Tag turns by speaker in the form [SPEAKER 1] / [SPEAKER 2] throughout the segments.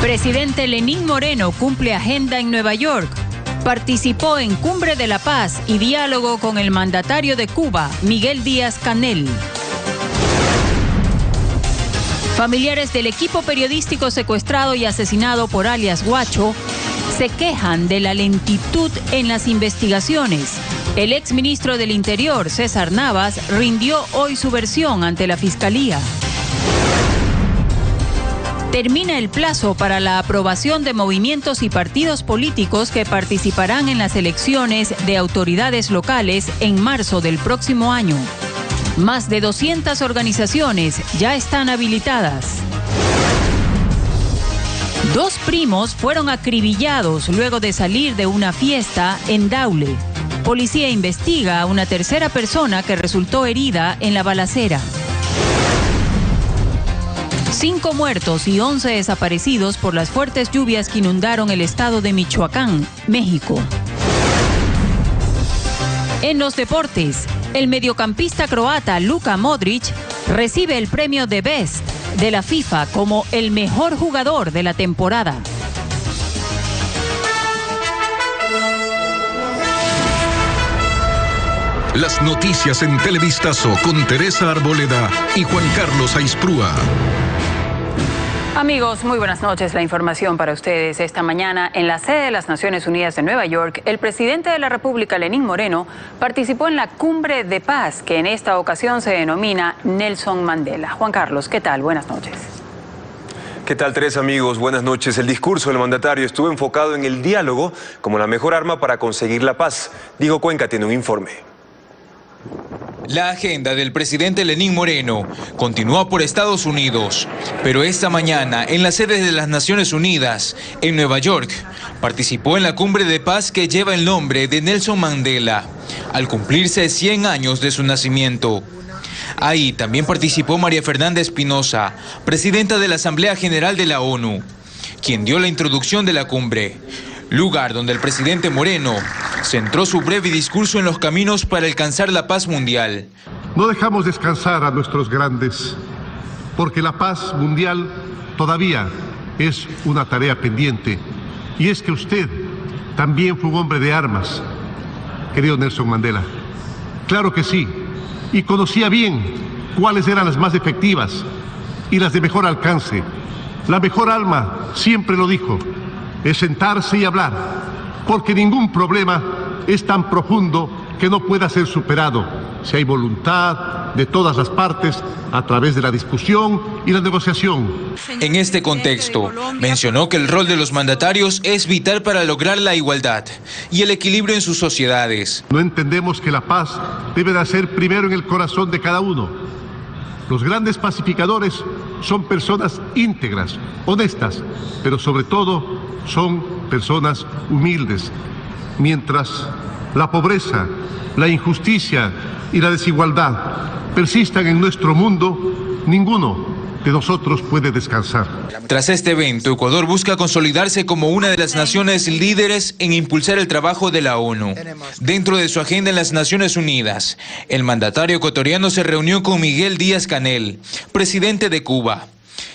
[SPEAKER 1] Presidente Lenín Moreno cumple agenda en Nueva York. Participó en Cumbre de la Paz y diálogo con el mandatario de Cuba, Miguel Díaz-Canel. Familiares del equipo periodístico secuestrado y asesinado por alias Guacho se quejan de la lentitud en las investigaciones. El exministro del Interior, César Navas, rindió hoy su versión ante la Fiscalía. Termina el plazo para la aprobación de movimientos y partidos políticos que participarán en las elecciones de autoridades locales en marzo del próximo año. Más de 200 organizaciones ya están habilitadas. 2 primos fueron acribillados luego de salir de una fiesta en Daule. Policía investiga a una tercera persona que resultó herida en la balacera. 5 muertos y 11 desaparecidos por las fuertes lluvias que inundaron el estado de Michoacán, México. En los deportes, el mediocampista croata Luka Modric recibe el premio de Best de la FIFA como el mejor jugador de la temporada.
[SPEAKER 2] Las noticias en Televistazo con Teresa Arboleda y Juan Carlos Aisprúa.
[SPEAKER 1] Amigos, muy buenas noches. La información para ustedes esta mañana. En la sede de las Naciones Unidas en Nueva York, el presidente de la República, Lenín Moreno, participó en la Cumbre de Paz, que en esta ocasión se denomina Nelson Mandela. Juan Carlos, ¿qué tal? Buenas noches.
[SPEAKER 3] ¿Qué tal, Teresa, amigos? Buenas noches. El discurso del mandatario estuvo enfocado en el diálogo como la mejor arma para conseguir la paz. Diego Cuenca tiene un informe.
[SPEAKER 4] La agenda del presidente Lenín Moreno continúa por Estados Unidos, pero esta mañana en la sede de las Naciones Unidas, en Nueva York, participó en la Cumbre de Paz que lleva el nombre de Nelson Mandela, al cumplirse 100 años de su nacimiento. Ahí también participó María Fernanda Espinosa, presidenta de la Asamblea General de la ONU, quien dio la introducción de la cumbre, lugar donde el presidente Moreno centró su breve discurso en los caminos para alcanzar la paz mundial.
[SPEAKER 5] No dejamos descansar a nuestros grandes, porque la paz mundial todavía es una tarea pendiente. Y es que usted también fue un hombre de armas, querido Nelson Mandela. Claro que sí, y conocía bien cuáles eran las más efectivas y las de mejor alcance. La mejor arma, siempre lo dijo, es sentarse y hablar, porque ningún problema es tan profundo que no pueda ser superado si hay voluntad de todas las partes a través de la discusión y la negociación.
[SPEAKER 4] En este contexto, mencionó que el rol de los mandatarios es vital para lograr la igualdad y el equilibrio en sus sociedades.
[SPEAKER 5] No entendemos que la paz debe de ser primero en el corazón de cada uno. Los grandes pacificadores son personas íntegras, honestas, pero sobre todo son personas humildes. Mientras la pobreza, la injusticia y la desigualdad persistan en nuestro mundo, ninguno de nosotros puede descansar.
[SPEAKER 4] Tras este evento, Ecuador busca consolidarse como una de las naciones líderes en impulsar el trabajo de la ONU. Dentro de su agenda en las Naciones Unidas, el mandatario ecuatoriano se reunió con Miguel Díaz-Canel, presidente de Cuba,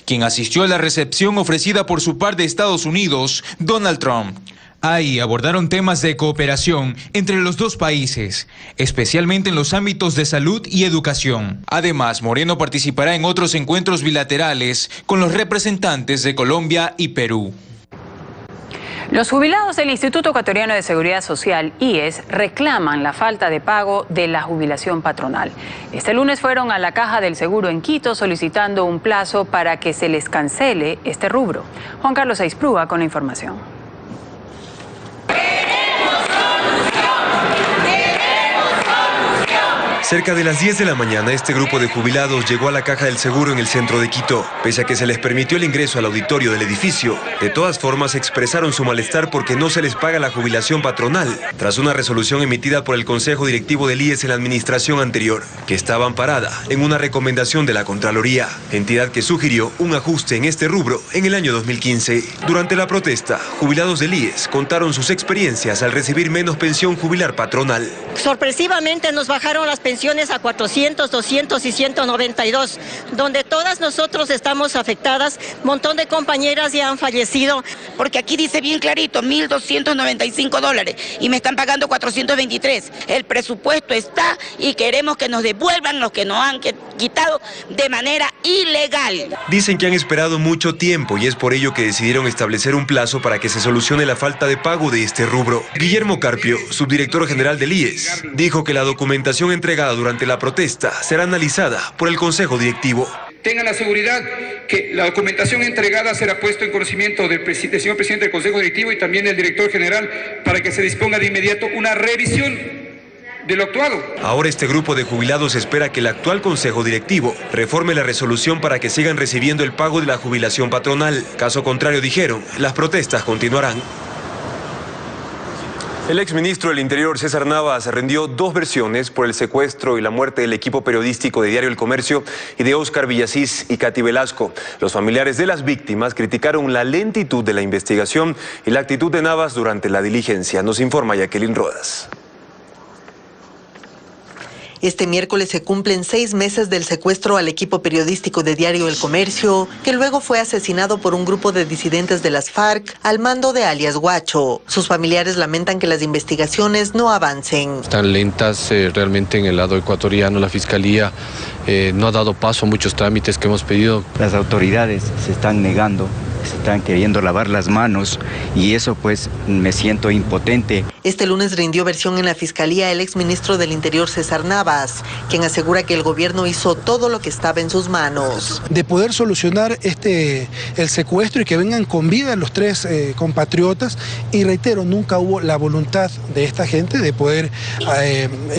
[SPEAKER 4] quien asistió a la recepción ofrecida por su par de Estados Unidos, Donald Trump. Ahí abordaron temas de cooperación entre los dos países, especialmente en los ámbitos de salud y educación. Además, Moreno participará en otros encuentros bilaterales con los representantes de Colombia y Perú.
[SPEAKER 1] Los jubilados del Instituto Ecuatoriano de Seguridad Social, IES, reclaman la falta de pago de la jubilación patronal. Este lunes fueron a la Caja del Seguro en Quito solicitando un plazo para que se les cancele este rubro. Juan Carlos Aisprúa con la información.
[SPEAKER 3] Cerca de las 10 de la mañana, este grupo de jubilados llegó a la Caja del Seguro en el centro de Quito. Pese a que se les permitió el ingreso al auditorio del edificio, de todas formas expresaron su malestar porque no se les paga la jubilación patronal, tras una resolución emitida por el Consejo Directivo del IES en la administración anterior, que estaba amparada en una recomendación de la Contraloría, entidad que sugirió un ajuste en este rubro en el año 2015. Durante la protesta, jubilados del IES contaron sus experiencias al recibir menos pensión jubilar patronal.
[SPEAKER 6] Sorpresivamente nos bajaron las pensiones pensiones a 400, 200 y 192, donde todas nosotros estamos afectadas. Montón de compañeras ya han fallecido.
[SPEAKER 7] Porque aquí dice bien clarito, $1.295 y me están pagando 423. El presupuesto está y queremos que nos devuelvan lo que nos han quitado de manera ilegal.
[SPEAKER 3] Dicen que han esperado mucho tiempo y es por ello que decidieron establecer un plazo para que se solucione la falta de pago de este rubro. Guillermo Carpio, subdirector general del IES, dijo que la documentación entregada durante la protesta será analizada por el Consejo Directivo.
[SPEAKER 8] Tengan la seguridad que la documentación entregada será puesto en conocimiento del señor presidente del Consejo Directivo y también del director general para que se disponga de inmediato una revisión de lo actuado.
[SPEAKER 3] Ahora este grupo de jubilados espera que el actual Consejo Directivo reforme la resolución para que sigan recibiendo el pago de la jubilación patronal. Caso contrario, dijeron, las protestas continuarán. El exministro del Interior, César Navas, rindió dos versiones por el secuestro y la muerte del equipo periodístico de Diario El Comercio y de Óscar Villasís y Katy Velasco. Los familiares de las víctimas criticaron la lentitud de la investigación y la actitud de Navas durante la diligencia. Nos informa Jacqueline Rodas.
[SPEAKER 9] Este miércoles se cumplen 6 meses del secuestro al equipo periodístico de Diario El Comercio, que luego fue asesinado por un grupo de disidentes de las FARC al mando de alias Guacho. Sus familiares lamentan que las investigaciones no avancen.
[SPEAKER 10] Están lentas realmente en el lado ecuatoriano. La Fiscalía no ha dado paso a muchos trámites que hemos pedido.
[SPEAKER 11] Las autoridades se están negando, se están queriendo lavar las manos y eso pues me siento impotente.
[SPEAKER 9] Este lunes rindió versión en la Fiscalía el exministro del Interior César Navas, quien asegura que el gobierno hizo todo lo que estaba en sus manos.
[SPEAKER 12] De poder solucionar el secuestro y que vengan con vida los 3 compatriotas, y reitero, nunca hubo la voluntad de esta gente de poder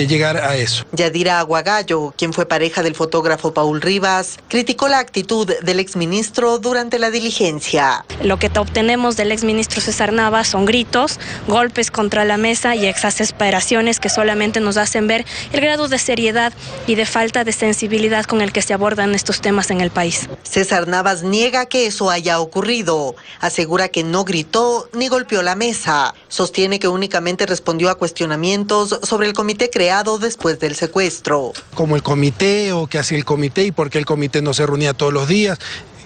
[SPEAKER 12] llegar a eso.
[SPEAKER 9] Yadira Aguagallo, quien fue pareja del fotógrafo Paul Rivas, criticó la actitud del exministro durante la diligencia.
[SPEAKER 13] Lo que obtenemos del exministro César Navas son gritos, golpes contra la mesa y exasperaciones que solamente nos hacen ver el grado de seriedad y de falta de sensibilidad con el que se abordan estos temas en el país.
[SPEAKER 9] César Navas niega que eso haya ocurrido. Asegura que no gritó ni golpeó la mesa. Sostiene que únicamente respondió a cuestionamientos sobre el comité creado después del secuestro.
[SPEAKER 12] Como el comité o qué hacía el comité y por qué el comité no se reunía todos los días,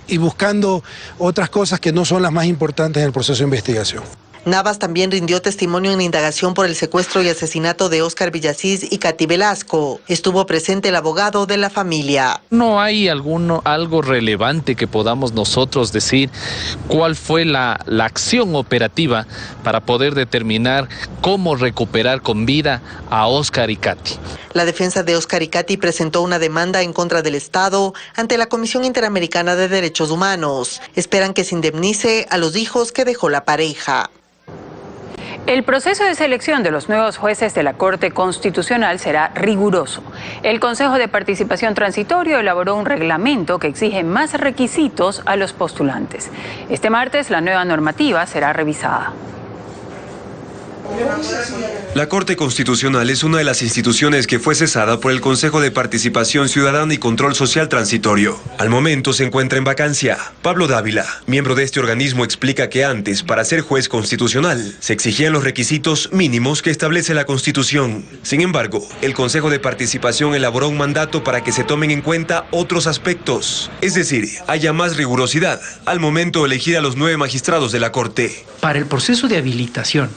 [SPEAKER 12] y buscando otras cosas que no son las más importantes en el proceso de investigación.
[SPEAKER 9] Navas también rindió testimonio en la indagación por el secuestro y asesinato de Óscar Villasís y Katy Velasco. Estuvo presente el abogado de la familia.
[SPEAKER 14] No hay algo relevante que podamos nosotros decir cuál fue la acción operativa para poder determinar cómo recuperar con vida a Óscar y Katy.
[SPEAKER 9] La defensa de Óscar y Katy presentó una demanda en contra del Estado ante la Comisión Interamericana de Derechos Humanos. Esperan que se indemnice a los hijos que dejó la pareja.
[SPEAKER 1] El proceso de selección de los nuevos jueces de la Corte Constitucional será riguroso. El Consejo de Participación Transitorio elaboró un reglamento que exige más requisitos a los postulantes. Este martes la nueva normativa será revisada.
[SPEAKER 3] La Corte Constitucional es una de las instituciones que fue cesada por el Consejo de Participación Ciudadana y Control Social Transitorio. Al momento se encuentra en vacancia. Pablo Dávila, miembro de este organismo, explica que antes, para ser juez constitucional, se exigían los requisitos mínimos que establece la Constitución. Sin embargo, el Consejo de Participación elaboró un mandato para que se tomen en cuenta otros aspectos. Es decir, haya más rigurosidad al momento de elegir a los 9 magistrados de la Corte.
[SPEAKER 15] Para el proceso de habilitación,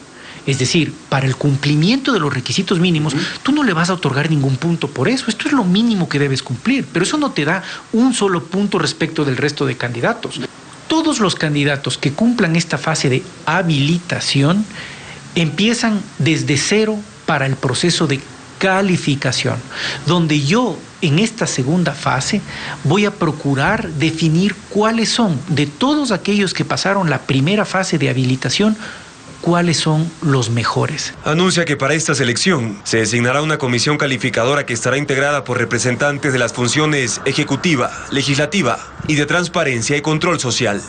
[SPEAKER 15] es decir, para el cumplimiento de los requisitos mínimos, tú no le vas a otorgar ningún punto por eso. Esto es lo mínimo que debes cumplir, pero eso no te da un solo punto respecto del resto de candidatos. Todos los candidatos que cumplan esta fase de habilitación empiezan desde cero para el proceso de calificación, donde yo en esta segunda fase voy a procurar definir cuáles son, de todos aquellos que pasaron la primera fase de habilitación, cuáles son los mejores.
[SPEAKER 3] Anuncia que para esta selección se designará una comisión calificadora que estará integrada por representantes de las funciones ejecutiva, legislativa y de transparencia y control social.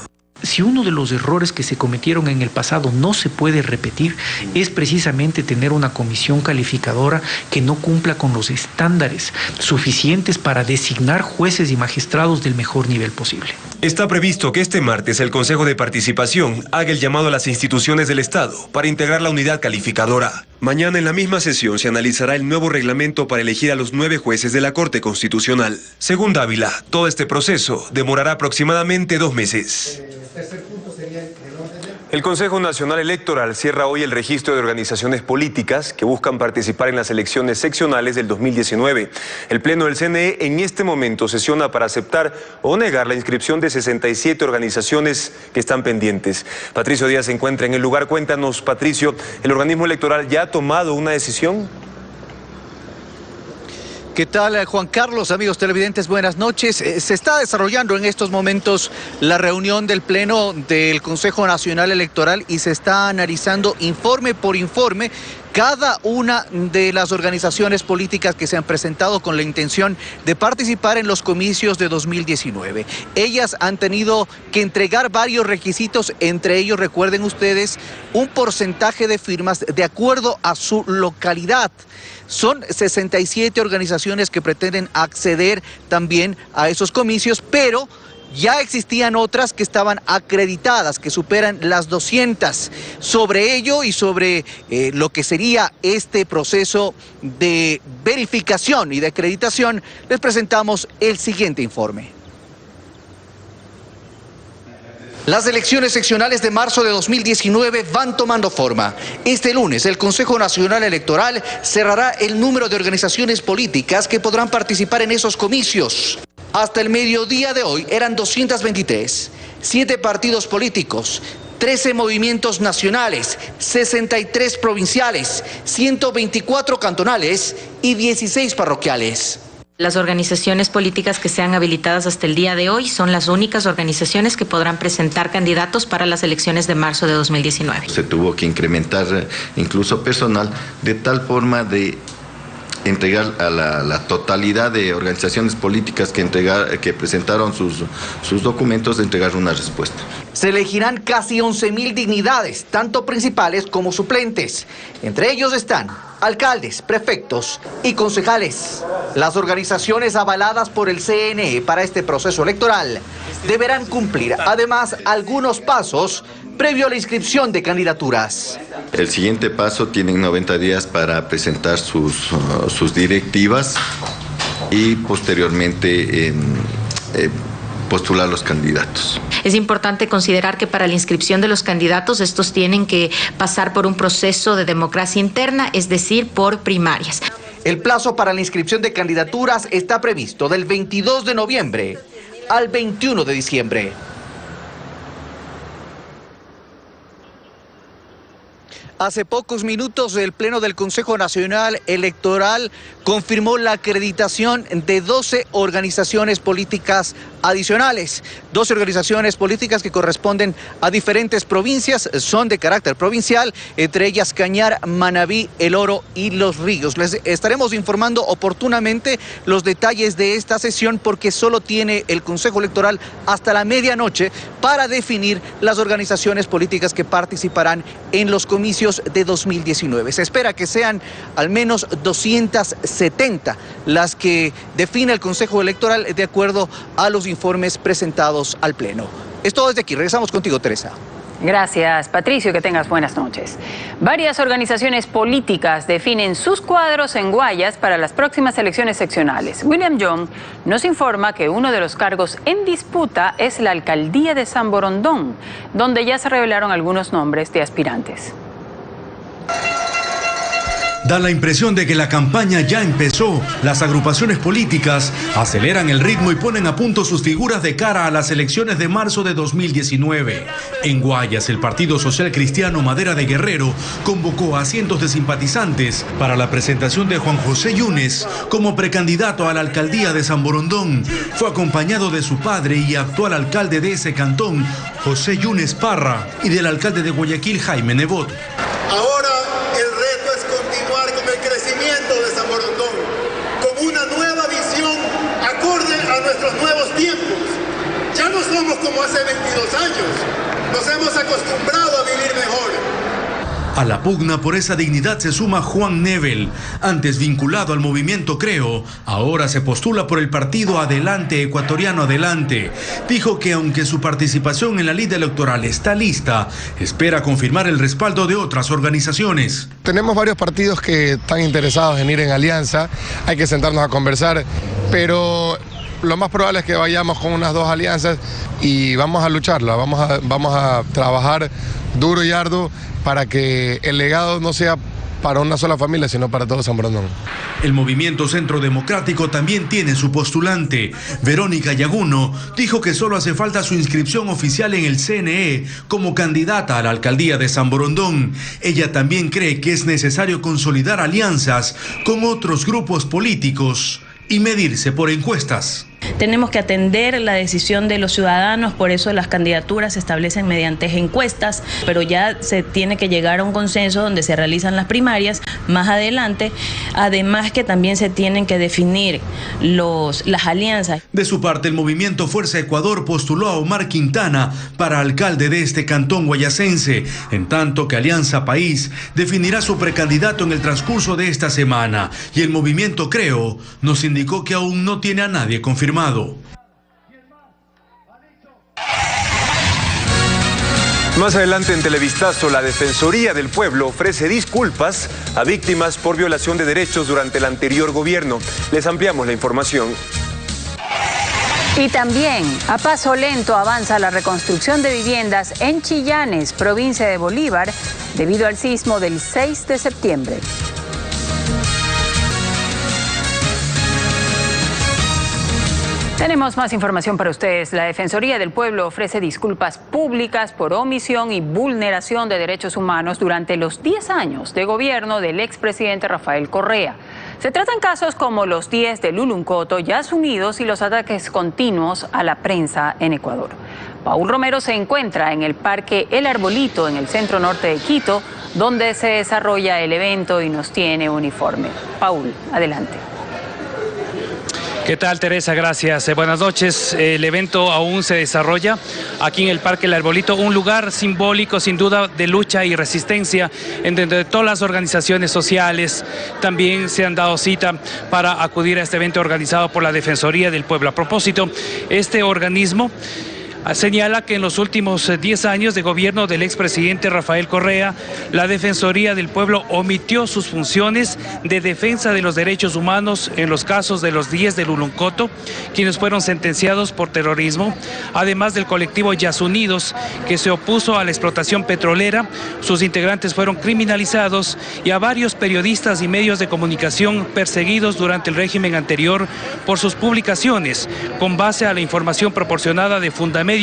[SPEAKER 15] Si uno de los errores que se cometieron en el pasado no se puede repetir, es precisamente tener una comisión calificadora que no cumpla con los estándares suficientes para designar jueces y magistrados del mejor nivel posible.
[SPEAKER 3] Está previsto que este martes el Consejo de Participación haga el llamado a las instituciones del Estado para integrar la unidad calificadora. Mañana en la misma sesión se analizará el nuevo reglamento para elegir a los 9 jueces de la Corte Constitucional. Según Dávila, todo este proceso demorará aproximadamente 2 meses. El Consejo Nacional Electoral cierra hoy el registro de organizaciones políticas que buscan participar en las elecciones seccionales del 2019. El Pleno del CNE en este momento sesiona para aceptar o negar la inscripción de 67 organizaciones que están pendientes. Patricio Díaz se encuentra en el lugar. Cuéntanos, Patricio, ¿el organismo electoral ya ha tomado una decisión?
[SPEAKER 16] ¿Qué tal, Juan Carlos? Amigos televidentes, buenas noches. Se está desarrollando en estos momentos la reunión del Pleno del Consejo Nacional Electoral y se está analizando informe por informe cada una de las organizaciones políticas que se han presentado con la intención de participar en los comicios de 2019. Ellas han tenido que entregar varios requisitos, entre ellos, recuerden ustedes, un porcentaje de firmas de acuerdo a su localidad. Son 67 organizaciones que pretenden acceder también a esos comicios, pero ya existían otras que estaban acreditadas, que superan las 200. Sobre ello y sobre lo que sería este proceso de verificación y de acreditación, les presentamos el siguiente informe. Las elecciones seccionales de marzo de 2019 van tomando forma. Este lunes, el Consejo Nacional Electoral cerrará el número de organizaciones políticas que podrán participar en esos comicios. Hasta el mediodía de hoy eran 223, 7 partidos políticos, 13 movimientos nacionales, 63 provinciales, 124 cantonales y 16 parroquiales.
[SPEAKER 17] Las organizaciones políticas que sean habilitadas hasta el día de hoy son las únicas organizaciones que podrán presentar candidatos para las elecciones de marzo de 2019.
[SPEAKER 18] Se tuvo que incrementar incluso personal de tal forma de entregar a la totalidad de organizaciones políticas que presentaron sus documentos, de entregar una respuesta.
[SPEAKER 16] Se elegirán casi 11.000 dignidades, tanto principales como suplentes. Entre ellos están alcaldes, prefectos y concejales. Las organizaciones avaladas por el CNE para este proceso electoral deberán cumplir además algunos pasos previo a la inscripción de candidaturas.
[SPEAKER 18] El siguiente paso, tienen 90 días para presentar sus directivas y posteriormente postular los candidatos.
[SPEAKER 17] Es importante considerar que para la inscripción de los candidatos, estos tienen que pasar por un proceso de democracia interna, es decir, por primarias.
[SPEAKER 16] El plazo para la inscripción de candidaturas está previsto del 22 de noviembre al 21 de diciembre. Hace pocos minutos el Pleno del Consejo Nacional Electoral confirmó la acreditación de 12 organizaciones políticas adicionales. 12 organizaciones políticas que corresponden a diferentes provincias, son de carácter provincial, entre ellas Cañar, Manabí, El Oro y Los Ríos. Les estaremos informando oportunamente los detalles de esta sesión porque solo tiene el Consejo Electoral hasta la medianoche para definir las organizaciones políticas que participarán en los comicios de 2019. Se espera que sean al menos 270 las que define el Consejo Electoral de acuerdo a los informes presentados al Pleno. Es todo desde aquí. Regresamos contigo, Teresa.
[SPEAKER 1] Gracias, Patricio, que tengas buenas noches. Varias organizaciones políticas definen sus cuadros en Guayas para las próximas elecciones seccionales. William Young nos informa que uno de los cargos en disputa es la alcaldía de San Borondón, donde ya se revelaron algunos nombres de aspirantes.
[SPEAKER 19] Da la impresión de que la campaña ya empezó. Las agrupaciones políticas aceleran el ritmo y ponen a punto sus figuras de cara a las elecciones de marzo de 2019. En Guayas, el Partido Social Cristiano Madera de Guerrero convocó a cientos de simpatizantes para la presentación de Juan José Yunes como precandidato a la alcaldía de San Borondón. Fue acompañado de su padre y actual alcalde de ese cantón, José Yunes Parra, y del alcalde de Guayaquil, Jaime Nebot.
[SPEAKER 20] Ahora el reto es continuar con el crecimiento de San Borondón, con una nueva visión acorde a nuestros nuevos tiempos. Ya no somos como hace 22 años, nos hemos acostumbrado a vivir mejor.
[SPEAKER 19] A la pugna por esa dignidad se suma Juan Nebel, antes vinculado al movimiento Creo, ahora se postula por el partido Adelante, Ecuatoriano Adelante. Dijo que aunque su participación en la lista electoral está lista, espera confirmar el respaldo de otras organizaciones.
[SPEAKER 21] Tenemos varios partidos que están interesados en ir en alianza, hay que sentarnos a conversar, pero lo más probable es que vayamos con unas 2 alianzas y vamos a lucharla, vamos a trabajar duro y arduo para que el legado no sea para una sola familia, sino para todo San Borondón.
[SPEAKER 19] El movimiento Centro Democrático también tiene su postulante. Verónica Yaguno dijo que solo hace falta su inscripción oficial en el CNE como candidata a la alcaldía de San Borondón. Ella también cree que es necesario consolidar alianzas con otros grupos políticos y medirse por encuestas.
[SPEAKER 22] Tenemos que atender la decisión de los ciudadanos, por eso las candidaturas se establecen mediante encuestas, pero ya se tiene que llegar a un consenso donde se realizan las primarias más adelante, además que también se tienen que definir las alianzas.
[SPEAKER 19] De su parte, el movimiento Fuerza Ecuador postuló a Omar Quintana para alcalde de este cantón guayacense, en tanto que Alianza País definirá su precandidato en el transcurso de esta semana, y el movimiento Creo nos indicó que aún no tiene a nadie confirmado.
[SPEAKER 3] Más adelante en Televistazo, la Defensoría del Pueblo ofrece disculpas a víctimas por violación de derechos durante el anterior gobierno. Les ampliamos la información.
[SPEAKER 1] Y también, a paso lento avanza la reconstrucción de viviendas en Chillanes, provincia de Bolívar, debido al sismo del 6 de septiembre. Tenemos más información para ustedes. La Defensoría del Pueblo ofrece disculpas públicas por omisión y vulneración de derechos humanos durante los 10 años de gobierno del expresidente Rafael Correa. Se tratan casos como los 10 de Luluncoto ya asumidos y los ataques continuos a la prensa en Ecuador. Paul Romero se encuentra en el Parque El Arbolito, en el centro norte de Quito, donde se desarrolla el evento y nos tiene un informe. Paul, adelante.
[SPEAKER 23] ¿Qué tal, Teresa? Gracias. Buenas noches. El evento aún se desarrolla aquí en el Parque El Arbolito, un lugar simbólico, sin duda, de lucha y resistencia, en donde todas las organizaciones sociales también se han dado cita para acudir a este evento organizado por la Defensoría del Pueblo. A propósito, este organismo señala que en los últimos 10 años de gobierno del expresidente Rafael Correa, la Defensoría del Pueblo omitió sus funciones de defensa de los derechos humanos en los casos de los 10 de Luluncoto, quienes fueron sentenciados por terrorismo, además del colectivo Yasunidos, que se opuso a la explotación petrolera. Sus integrantes fueron criminalizados, y a varios periodistas y medios de comunicación perseguidos durante el régimen anterior por sus publicaciones, con base a la información proporcionada de Fundamedios,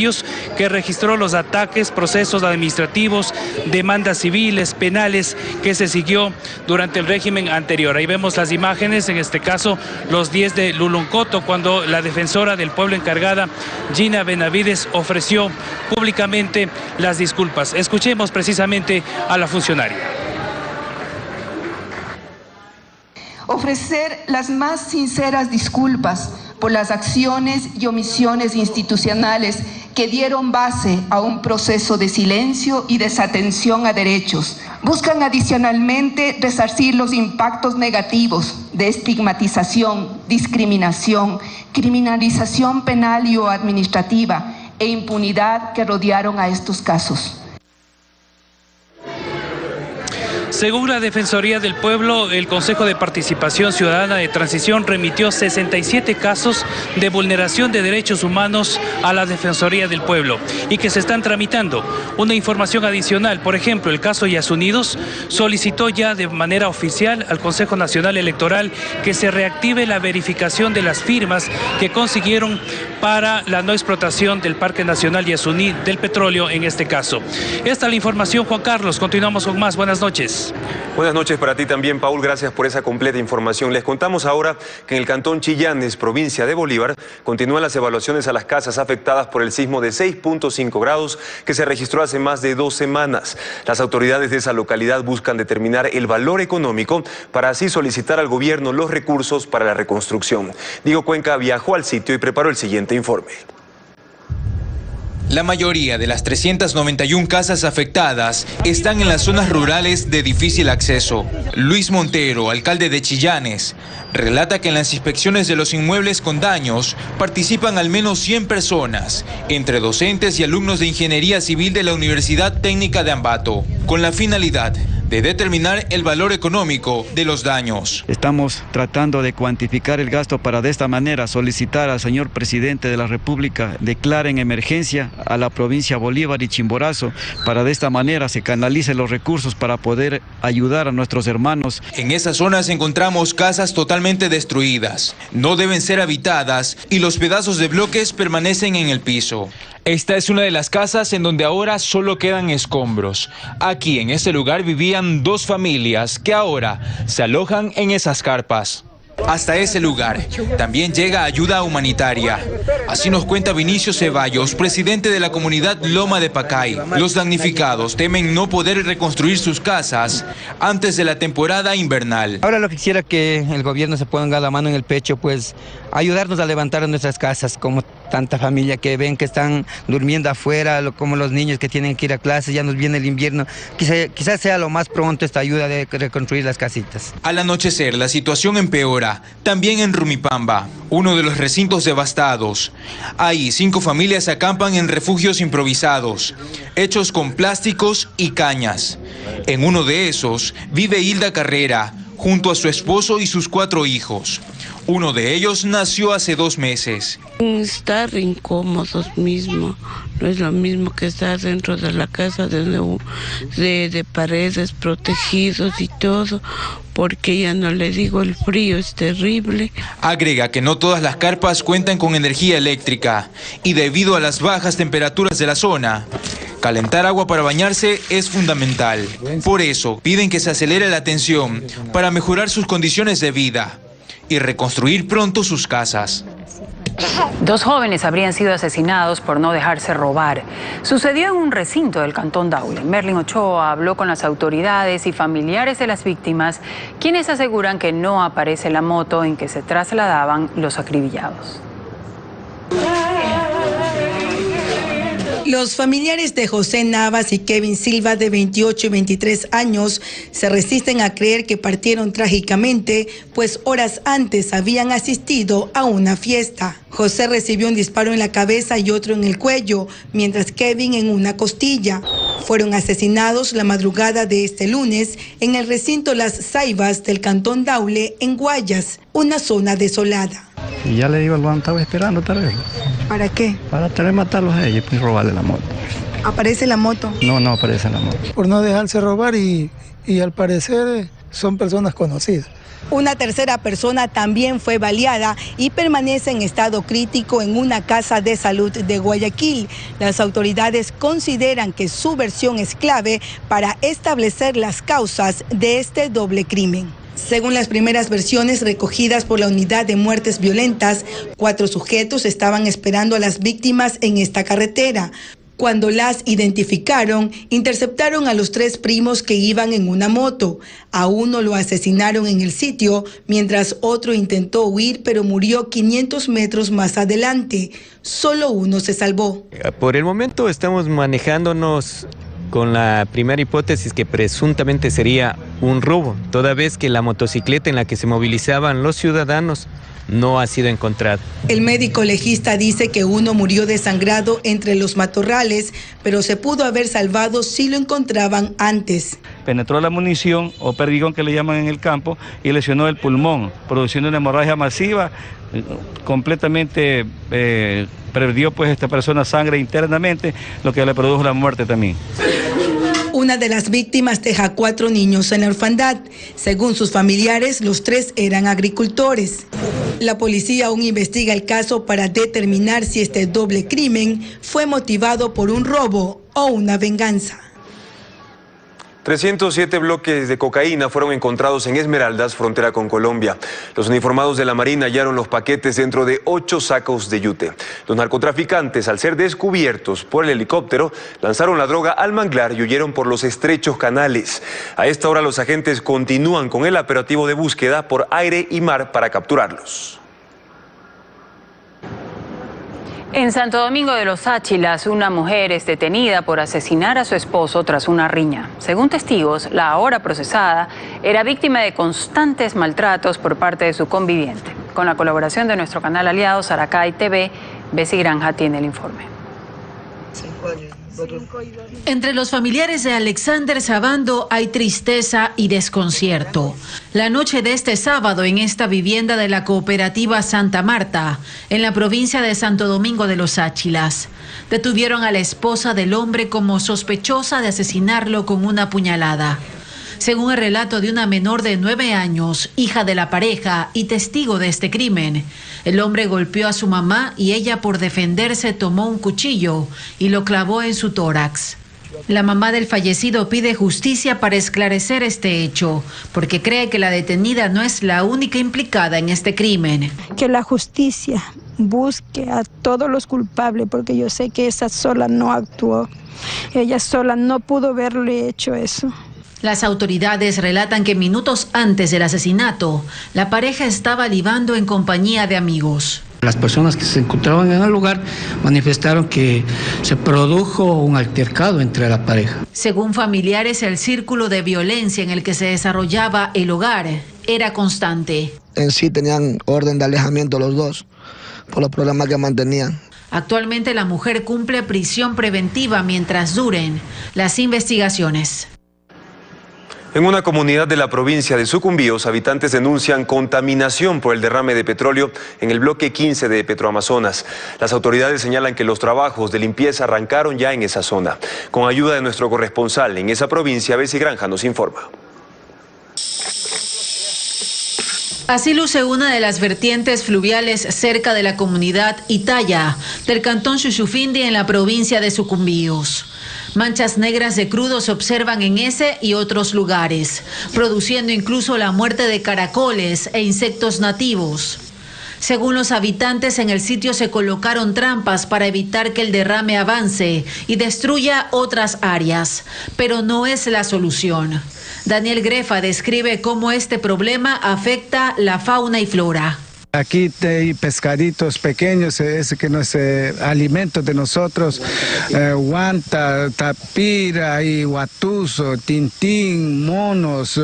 [SPEAKER 23] que registró los ataques, procesos administrativos, demandas civiles, penales, que se siguió durante el régimen anterior. Ahí vemos las imágenes, en este caso los 10 de Luluncoto, cuando la defensora del pueblo encargada, Gina Benavides, ofreció públicamente las disculpas. Escuchemos precisamente a la funcionaria.
[SPEAKER 24] Ofrecer las más sinceras disculpas por las acciones y omisiones institucionales que dieron base a un proceso de silencio y desatención a derechos. Buscan adicionalmente resarcir los impactos negativos de estigmatización, discriminación, criminalización penal y o administrativa e impunidad que rodearon a estos casos.
[SPEAKER 23] Según la Defensoría del Pueblo, el Consejo de Participación Ciudadana de Transición remitió 67 casos de vulneración de derechos humanos a la Defensoría del Pueblo y que se están tramitando. Una información adicional, por ejemplo, el caso Yasunidos solicitó ya de manera oficial al Consejo Nacional Electoral que se reactive la verificación de las firmas que consiguieron para la no explotación del Parque Nacional Yasuní del petróleo en este caso. Esta es la información, Juan Carlos. Continuamos con más. Buenas noches.
[SPEAKER 3] Buenas noches para ti también, Paul. Gracias por esa completa información. Les contamos ahora que en el cantón Chillanes, provincia de Bolívar, continúan las evaluaciones a las casas afectadas por el sismo de 6.5 grados que se registró hace más de 2 semanas. Las autoridades de esa localidad buscan determinar el valor económico para así solicitar al gobierno los recursos para la reconstrucción. Diego Cuenca viajó al sitio y preparó el siguiente informe.
[SPEAKER 2] La mayoría de las 391 casas afectadas están en las zonas rurales de difícil acceso. Luis Montero, alcalde de Chillanes, relata que en las inspecciones de los inmuebles con daños participan al menos 100 personas, entre docentes y alumnos de Ingeniería Civil de la Universidad Técnica de Ambato, con la finalidad de determinar el valor económico de los daños.
[SPEAKER 4] Estamos tratando de cuantificar el gasto para de esta manera solicitar al señor presidente de la República declare en emergencia a la provincia Bolívar y Chimborazo para de esta manera se canalicen los recursos para poder ayudar a nuestros hermanos.
[SPEAKER 2] En esas zonas encontramos casas totalmente destruidas, no deben ser habitadas y los pedazos de bloques permanecen en el piso. Esta es una de las casas en donde ahora solo quedan escombros. Aquí en este lugar vivían 2 familias que ahora se alojan en esas carpas. Hasta ese lugar también llega ayuda humanitaria. Así nos cuenta Vinicio Ceballos, presidente de la comunidad Loma de Pacay. Los damnificados temen no poder reconstruir sus casas antes de la temporada invernal.
[SPEAKER 5] Ahora lo que quisiera que el gobierno se ponga la mano en el pecho, pues ayudarnos a levantar nuestras casas, como tanta familia que ven que están durmiendo afuera, como los niños que tienen que ir a clases, ya nos viene el invierno. Quizás sea lo más pronto esta ayuda de reconstruir las casitas.
[SPEAKER 2] Al anochecer la situación empeora. También en Rumipamba, uno de los recintos devastados. Ahí 5 familias acampan en refugios improvisados, hechos con plásticos y cañas. En uno de esos vive Hilda Carrera, junto a su esposo y sus 4 hijos. Uno de ellos nació hace 2 meses.
[SPEAKER 6] Estar incómodos mismo, no es lo mismo que estar dentro de la casa de paredes protegidos y todo, porque ya no le digo, el frío es terrible.
[SPEAKER 2] Agrega que no todas las carpas cuentan con energía eléctrica y debido a las bajas temperaturas de la zona, calentar agua para bañarse es fundamental. Por eso piden que se acelere la atención para mejorar sus condiciones de vida y reconstruir pronto sus casas.
[SPEAKER 1] 2 jóvenes habrían sido asesinados por no dejarse robar. Sucedió en un recinto del Cantón Daule. Merlin Ochoa habló con las autoridades y familiares de las víctimas, quienes aseguran que no aparece la moto en que se trasladaban los acribillados.
[SPEAKER 25] Los familiares de José Navas y Kevin Silva, de 28 y 23 años, se resisten a creer que partieron trágicamente, pues horas antes habían asistido a una fiesta. José recibió un disparo en la cabeza y otro en el cuello, mientras Kevin en una costilla. Fueron asesinados la madrugada de este lunes en el recinto Las Saivas del Cantón Daule, en Guayas, una zona desolada.
[SPEAKER 26] Y ya le digo, lo estaba esperando tal vez.
[SPEAKER 25] ¿Para qué?
[SPEAKER 26] Para tal vez matarlos a ellos y robarle la moto.
[SPEAKER 25] ¿Aparece la moto?
[SPEAKER 26] No aparece la moto.
[SPEAKER 12] Por no dejarse robar y al parecer son personas conocidas.
[SPEAKER 25] Una tercera persona también fue baleada y permanece en estado crítico en una casa de salud de Guayaquil. Las autoridades consideran que su versión es clave para establecer las causas de este doble crimen. Según las primeras versiones recogidas por la Unidad de Muertes Violentas, 4 sujetos estaban esperando a las víctimas en esta carretera. Cuando las identificaron, interceptaron a los 3 primos que iban en una moto. A uno lo asesinaron en el sitio, mientras otro intentó huir, pero murió 500 metros más adelante. Solo uno se salvó.
[SPEAKER 27] Por el momento estamos manejándonos con la primera hipótesis, que presuntamente sería un robo, toda vez que la motocicleta en la que se movilizaban los ciudadanos no ha sido encontrada.
[SPEAKER 25] El médico legista dice que uno murió desangrado entre los matorrales, pero se pudo haber salvado si lo encontraban antes.
[SPEAKER 26] Penetró la munición o perdigón, que le llaman en el campo, y lesionó el pulmón, produciendo una hemorragia masiva. Completamente perdió pues esta persona sangre internamente, lo que le produjo la muerte también.
[SPEAKER 25] Una de las víctimas deja 4 niños en la orfandad. Según sus familiares, los 3 eran agricultores. La policía aún investiga el caso para determinar si este doble crimen fue motivado por un robo o una venganza.
[SPEAKER 3] 307 bloques de cocaína fueron encontrados en Esmeraldas, frontera con Colombia. Los uniformados de la Marina hallaron los paquetes dentro de 8 sacos de yute. Los narcotraficantes, al ser descubiertos por el helicóptero, lanzaron la droga al manglar y huyeron por los estrechos canales. A esta hora los agentes continúan con el operativo de búsqueda por aire y mar para capturarlos.
[SPEAKER 1] En Santo Domingo de los Áchilas, una mujer es detenida por asesinar a su esposo tras una riña. Según testigos, la ahora procesada era víctima de constantes maltratos por parte de su conviviente. Con la colaboración de nuestro canal aliado Saracay TV, Bessie Granja tiene el informe.
[SPEAKER 7] Entre los familiares de Alexander Sabando hay tristeza y desconcierto. La noche de este sábado en esta vivienda de la cooperativa Santa Marta, en la provincia de Santo Domingo de los Áchilas, detuvieron a la esposa del hombre como sospechosa de asesinarlo con una puñalada. Según el relato de una menor de 9 años, hija de la pareja y testigo de este crimen, el hombre golpeó a su mamá y ella, por defenderse, tomó un cuchillo y lo clavó en su tórax. La mamá del fallecido pide justicia para esclarecer este hecho, porque cree que la detenida no es la única implicada en este crimen.
[SPEAKER 8] Que la justicia busque a todos los culpables, porque yo sé que esa sola no actuó. Ella sola no pudo haberle hecho eso.
[SPEAKER 7] Las autoridades relatan que minutos antes del asesinato, la pareja estaba libando en compañía de amigos.
[SPEAKER 9] Las personas que se encontraban en el lugar manifestaron que se produjo un altercado entre la pareja.
[SPEAKER 7] Según familiares, el círculo de violencia en el que se desarrollaba el hogar era constante.
[SPEAKER 10] En sí tenían orden de alejamiento los dos por los problemas que mantenían.
[SPEAKER 7] Actualmente la mujer cumple prisión preventiva mientras duren las investigaciones.
[SPEAKER 3] En una comunidad de la provincia de Sucumbíos, habitantes denuncian contaminación por el derrame de petróleo en el bloque 15 de Petroamazonas. Las autoridades señalan que los trabajos de limpieza arrancaron ya en esa zona. Con ayuda de nuestro corresponsal en esa provincia, Bessie Granja nos informa.
[SPEAKER 7] Así luce una de las vertientes fluviales cerca de la comunidad Itaya, del cantón Xuxufindi, en la provincia de Sucumbíos. Manchas negras de crudo se observan en ese y otros lugares, produciendo incluso la muerte de caracoles e insectos nativos. Según los habitantes, en el sitio se colocaron trampas para evitar que el derrame avance y destruya otras áreas, pero no es la solución. Daniel Grefa describe cómo este problema afecta la fauna y flora.
[SPEAKER 11] Aquí hay pescaditos pequeños, es que no es alimento de nosotros, guanta, tapira, y guatuzo, tintín, monos.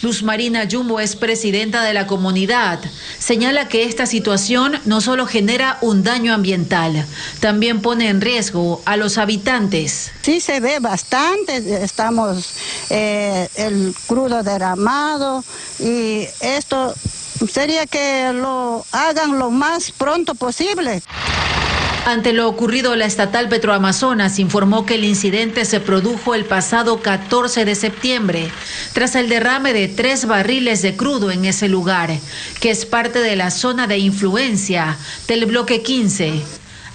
[SPEAKER 7] Luz Marina Jumbo es presidenta de la comunidad. Señala que esta situación no solo genera un daño ambiental, también pone en riesgo a los habitantes.
[SPEAKER 13] Sí se ve bastante, estamos el crudo derramado, y esto sería que lo hagan lo más pronto posible.
[SPEAKER 7] Ante lo ocurrido, la estatal Petroamazonas informó que el incidente se produjo el pasado 14 de septiembre, tras el derrame de 3 barriles de crudo en ese lugar, que es parte de la zona de influencia del bloque 15.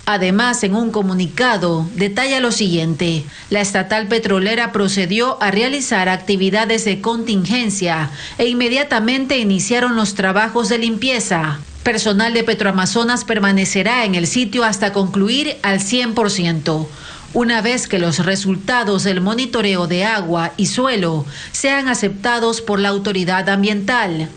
[SPEAKER 7] Además, en un comunicado, detalla lo siguiente: la estatal petrolera procedió a realizar actividades de contingencia e inmediatamente iniciaron los trabajos de limpieza. Personal de Petroamazonas permanecerá en el sitio hasta concluir al 100%, una vez que los resultados del monitoreo de agua y suelo sean aceptados por la autoridad ambiental.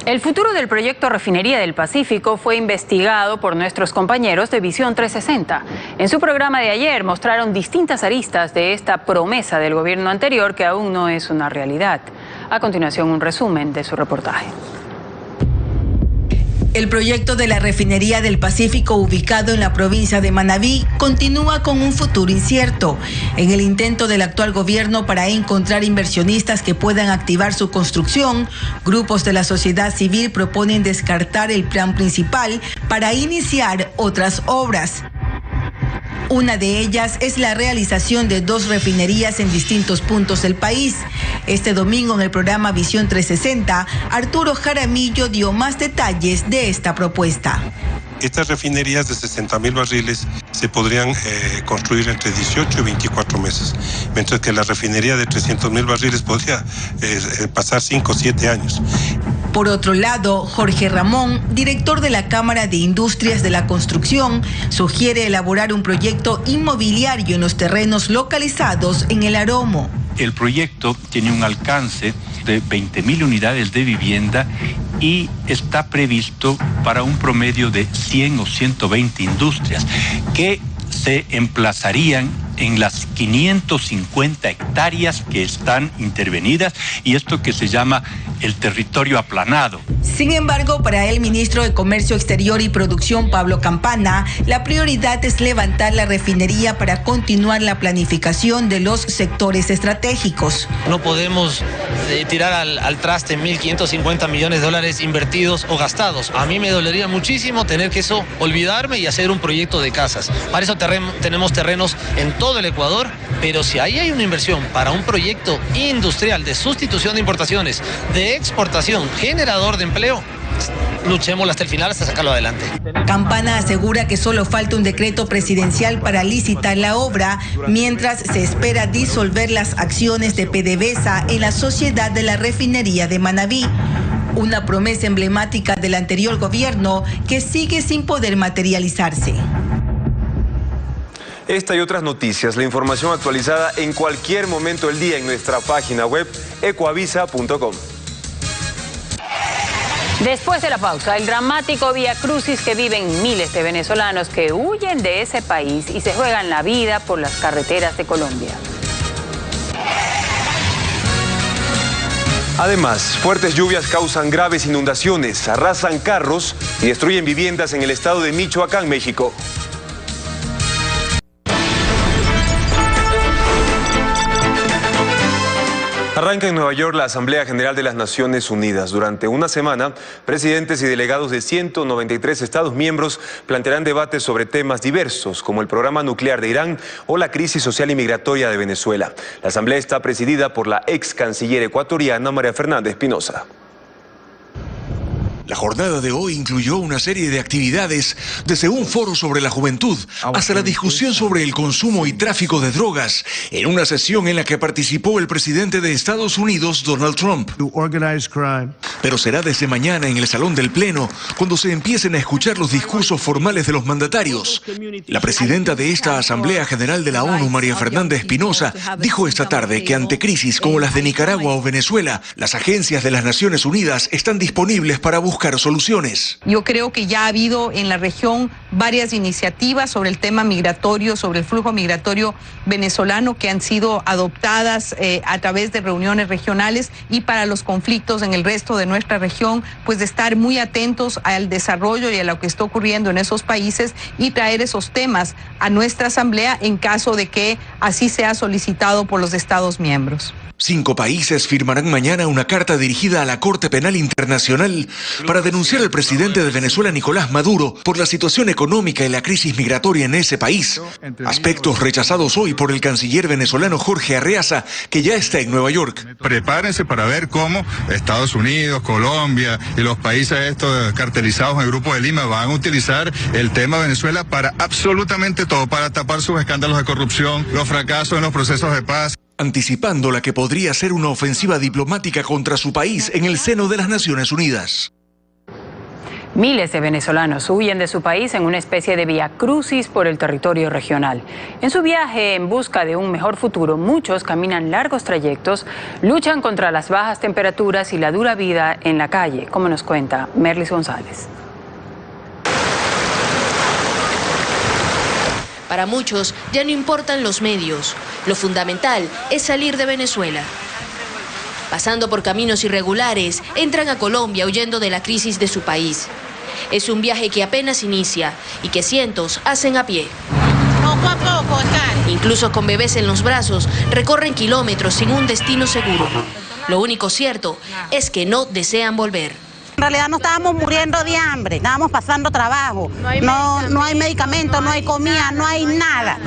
[SPEAKER 1] El futuro del proyecto Refinería del Pacífico fue investigado por nuestros compañeros de Visión 360. En su programa de ayer mostraron distintas aristas de esta promesa del gobierno anterior que aún no es una realidad. A continuación, un resumen de su reportaje.
[SPEAKER 25] El proyecto de la Refinería del Pacífico, ubicado en la provincia de Manabí, continúa con un futuro incierto. En el intento del actual gobierno para encontrar inversionistas que puedan activar su construcción, grupos de la sociedad civil proponen descartar el plan principal para iniciar otras obras. Una de ellas es la realización de 2 refinerías en distintos puntos del país. Este domingo, en el programa Visión 360, Arturo Jaramillo dio más detalles de esta propuesta.
[SPEAKER 14] Estas refinerías de 60.000 barriles se podrían construir entre 18 y 24 meses, mientras que la refinería de 300.000 barriles podría pasar 5 o 7 años.
[SPEAKER 25] Por otro lado, Jorge Ramón, director de la Cámara de Industrias de la Construcción, sugiere elaborar un proyecto inmobiliario en los terrenos localizados en el Aromo.
[SPEAKER 28] El proyecto tiene un alcance de 20.000 unidades de vivienda
[SPEAKER 15] y está previsto para un promedio de 100 o 120 industrias que se emplazarían en las 550 hectáreas que están intervenidas y esto que se llama el territorio aplanado.
[SPEAKER 25] Sin embargo, para el ministro de Comercio Exterior y Producción, Pablo Campana, la prioridad es levantar la refinería para continuar la planificación de los sectores estratégicos.
[SPEAKER 16] No podemos tirar al traste 1.550 millones de dólares invertidos o gastados. A mí me dolería muchísimo tener que eso olvidarme y hacer un proyecto de casas. Para eso tenemos terrenos en todo el Ecuador, pero si ahí hay una inversión para un proyecto industrial de sustitución de importaciones, de exportación, generador de empleo, luchemos hasta el final hasta sacarlo adelante.
[SPEAKER 25] Campana asegura que solo falta un decreto presidencial para licitar la obra, mientras se espera disolver las acciones de PDVSA en la sociedad de la refinería de Manabí. Una promesa emblemática del anterior gobierno que sigue sin poder materializarse.
[SPEAKER 3] Esta y otras noticias, la información actualizada en cualquier momento del día en nuestra página web ecoavisa.com.
[SPEAKER 1] Después de la pausa, el dramático Vía Crucis que viven miles de venezolanos que huyen de ese país y se juegan la vida por las carreteras de Colombia.
[SPEAKER 3] Además, fuertes lluvias causan graves inundaciones, arrasan carros y destruyen viviendas en el estado de Michoacán, México. Arranca en Nueva York la Asamblea General de las Naciones Unidas. Durante una semana, presidentes y delegados de 193 Estados miembros plantearán debates sobre temas diversos, como el programa nuclear de Irán o la crisis social y migratoria de Venezuela. La Asamblea está presidida por la ex canciller ecuatoriana María Fernanda Espinosa.
[SPEAKER 17] La jornada de hoy incluyó una serie de actividades, desde un foro sobre la juventud hasta la discusión sobre el consumo y tráfico de drogas, en una sesión en la que participó el presidente de Estados Unidos, Donald Trump. Pero será desde mañana en el Salón del Pleno cuando se empiecen a escuchar los discursos formales de los mandatarios. La presidenta de esta Asamblea General de la ONU, María Fernanda Espinosa, dijo esta tarde que ante crisis como las de Nicaragua o Venezuela, las agencias de las Naciones Unidas están disponibles para buscar soluciones.
[SPEAKER 18] Yo creo que ya ha habido en la región varias iniciativas sobre el tema migratorio, sobre el flujo migratorio venezolano que han sido adoptadas a través de reuniones regionales y para los conflictos en el resto de nuestra región, pues de estar muy atentos al desarrollo y a lo que está ocurriendo en esos países y traer esos temas a nuestra asamblea en caso de que así sea solicitado por los Estados miembros.
[SPEAKER 17] 5 países firmarán mañana una carta dirigida a la Corte Penal Internacional para denunciar al presidente de Venezuela, Nicolás Maduro, por la situación económica y la crisis migratoria en ese país. Aspectos rechazados hoy por el canciller venezolano Jorge Arreaza, que ya está en Nueva York.
[SPEAKER 20] Prepárense para ver cómo Estados Unidos, Colombia y los países estos cartelizados en el Grupo de Lima van a utilizar el tema de Venezuela para absolutamente todo, para tapar sus escándalos de corrupción, los fracasos en los procesos de paz.
[SPEAKER 17] Anticipando la que podría ser una ofensiva diplomática contra su país en el seno de las Naciones Unidas.
[SPEAKER 1] Miles de venezolanos huyen de su país en una especie de vía crucis por el territorio regional. En su viaje en busca de un mejor futuro, muchos caminan largos trayectos, luchan contra las bajas temperaturas y la dura vida en la calle, como nos cuenta Merlis González.
[SPEAKER 21] Para muchos ya no importan los medios. Lo fundamental es salir de Venezuela. Pasando por caminos irregulares, entran a Colombia huyendo de la crisis de su país. Es un viaje que apenas inicia y que cientos hacen a pie. Poco a poco, incluso con bebés en los brazos, recorren kilómetros sin un destino seguro. Lo único cierto es que no desean volver.
[SPEAKER 22] En realidad no estábamos muriendo de hambre, estábamos pasando trabajo. No hay medicamentos, no hay comida, no hay nada.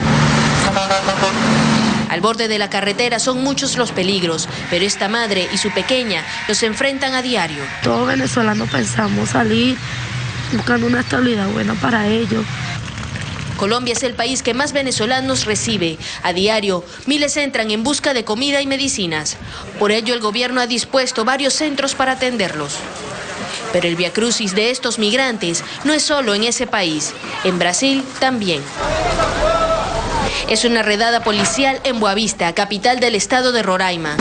[SPEAKER 21] Al borde de la carretera son muchos los peligros, pero esta madre y su pequeña los enfrentan a diario.
[SPEAKER 6] Todos venezolanos pensamos salir buscando una estabilidad buena para ellos.
[SPEAKER 21] Colombia es el país que más venezolanos recibe. A diario, miles entran en busca de comida y medicinas. Por ello, el gobierno ha dispuesto varios centros para atenderlos. Pero el viacrucis de estos migrantes no es solo en ese país, en Brasil también. Es una redada policial en Boa Vista, capital del estado de Roraima.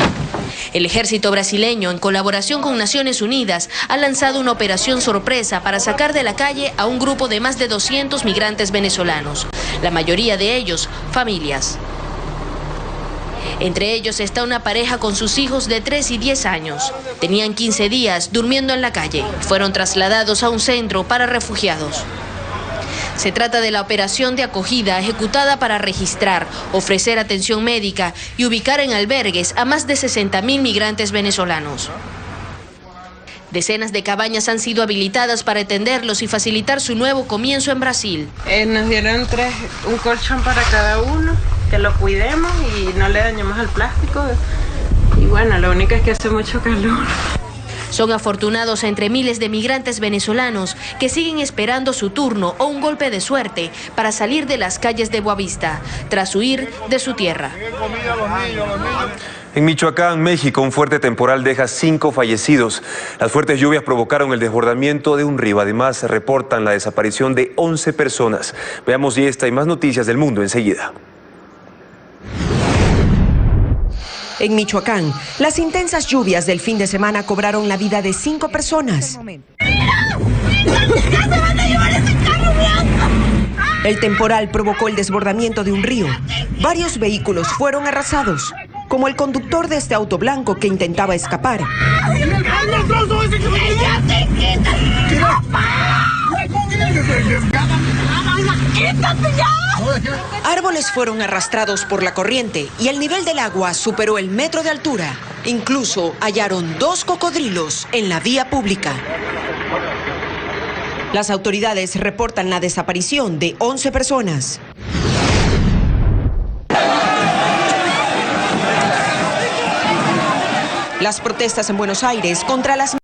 [SPEAKER 21] El ejército brasileño, en colaboración con Naciones Unidas, ha lanzado una operación sorpresa para sacar de la calle a un grupo de más de 200 migrantes venezolanos, la mayoría de ellos familias. Entre ellos está una pareja con sus hijos de 3 y 10 años. Tenían 15 días durmiendo en la calle. Fueron trasladados a un centro para refugiados. Se trata de la operación de acogida ejecutada para registrar, ofrecer atención médica y ubicar en albergues a más de 60.000 migrantes venezolanos. Decenas de cabañas han sido habilitadas para atenderlos y facilitar su nuevo comienzo en Brasil.
[SPEAKER 2] Nos dieron un colchón para cada uno, que lo cuidemos y no le dañemos al plástico. Y bueno, lo único es que hace mucho calor.
[SPEAKER 21] Son afortunados entre miles de migrantes venezolanos que siguen esperando su turno o un golpe de suerte para salir de las calles de Boavista, tras huir de su tierra.
[SPEAKER 3] En Michoacán, México, un fuerte temporal deja 5 fallecidos. Las fuertes lluvias provocaron el desbordamiento de un río. Además, se reportan la desaparición de 11 personas. Veamos esta y más noticias del mundo enseguida.
[SPEAKER 4] En Michoacán, las intensas lluvias del fin de semana cobraron la vida de 5 personas. El temporal provocó el desbordamiento de un río. Varios vehículos fueron arrasados, como el conductor de este auto blanco que intentaba escapar. Árboles fueron arrastrados por la corriente y el nivel del agua superó el metro de altura. Incluso hallaron 2 cocodrilos en la vía pública. Las autoridades reportan la desaparición de 11 personas. Las protestas en Buenos Aires contra las